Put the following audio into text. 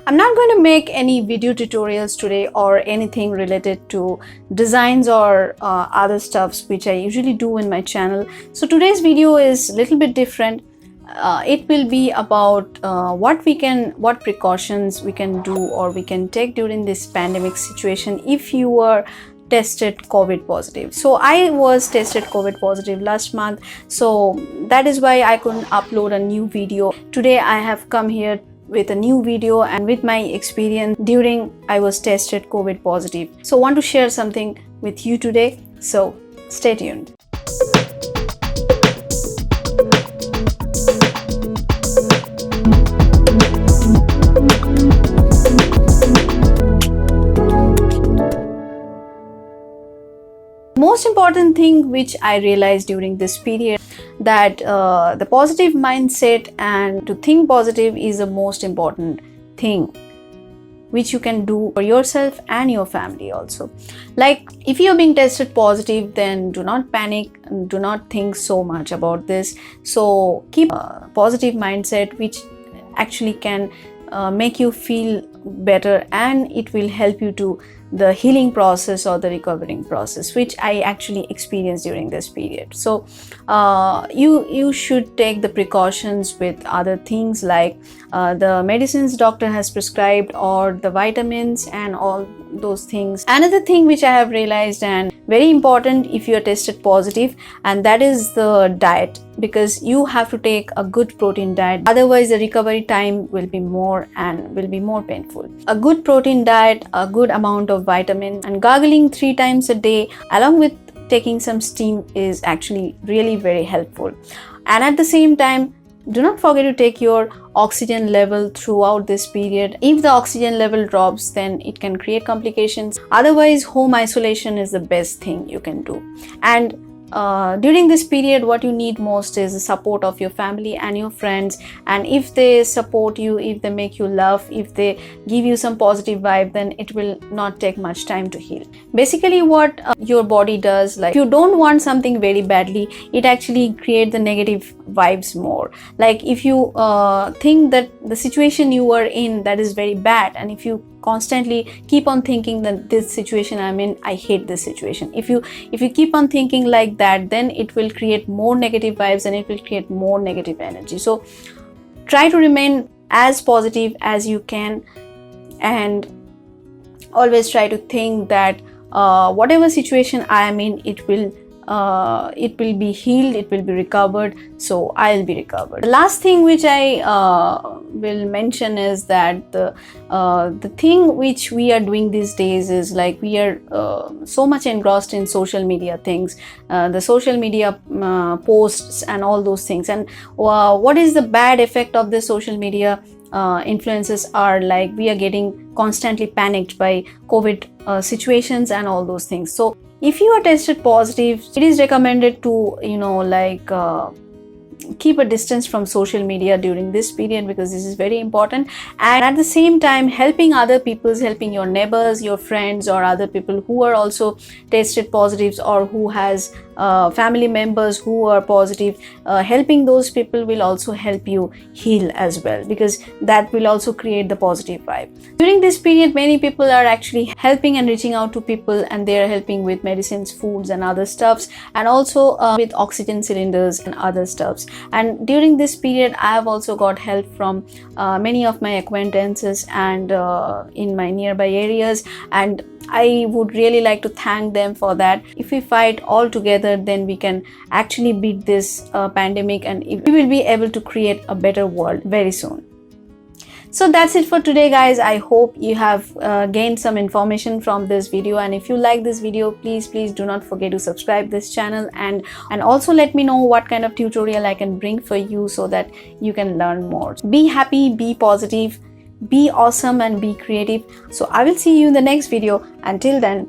I'm not going to make any video tutorials today or anything related to designs or other stuffs which I usually do in my channel. So today's video is a little bit different. It will be about what precautions we can do or we can take during this pandemic situation if you are tested COVID positive. So I was tested COVID positive last month, so that is why I couldn't upload a new video. Today I have come here with a new video and with my experience during I was tested COVID positive. So I want to share something with you today, so stay tuned. Most important thing which I realized during this period, that the positive mindset and to think positive is the most important thing which you can do for yourself and your family also. Like if you're being tested positive, then do not panic and do not think so much about this. So keep a positive mindset which actually can make you feel better, and it will help you to the healing process or the recovering process, which I actually experienced during this period. So you should take the precautions with other things like the medicines doctor has prescribed or the vitamins and all those things. Another thing which I have realized and very important if you are tested positive, and that is the diet, because you have to take a good protein diet, otherwise the recovery time will be more and will be more painful. A good protein diet, a good amount of vitamins, and gargling 3 times a day along with taking some steam is actually really very helpful. And at the same time, do not forget to take your oxygen level throughout this period. If the oxygen level drops, then it can create complications. Otherwise, home isolation is the best thing you can do. And during this period, what you need most is the support of your family and your friends. And if they support you, if they make you laugh, if they give you some positive vibe, then it will not take much time to heal. Basically what your body does, like if you don't want something very badly, it actually creates the negative vibes more. Like if you think that the situation you are in, that is very bad, and if you constantly keep on thinking that this situation I'm in, I hate this situation. If you keep on thinking like that, then it will create more negative vibes and it will create more negative energy. So try to remain as positive as you can, and always try to think that whatever situation I am in, it will be healed, it will be recovered, so I'll be recovered. The last thing which I will mention is that the thing which we are doing these days is like we are so much engrossed in social media things, the social media posts and all those things. And what is the bad effect of the social media influences are like we are getting constantly panicked by COVID situations and all those things. So if you are tested positive, it is recommended to keep a distance from social media during this period, because this is very important. And at the same time, helping other people, helping your neighbors, your friends, or other people who are also tested positives, or who has family members who are positive, helping those people will also help you heal as well, because that will also create the positive vibe. During this period, many people are actually helping and reaching out to people, and they are helping with medicines, foods and other stuffs, and also with oxygen cylinders and other stuffs. And during this period, I have also got help from many of my acquaintances and in my nearby areas, and I would really like to thank them for that. If we fight all together, then we can actually beat this pandemic, and we will be able to create a better world very soon. So that's it for today, guys. I hope you have gained some information from this video, and if you like this video, please do not forget to subscribe this channel, and also let me know what kind of tutorial I can bring for you so that you can learn more. Be happy, be positive, be awesome, and be creative. So I will see you in the next video. Until then,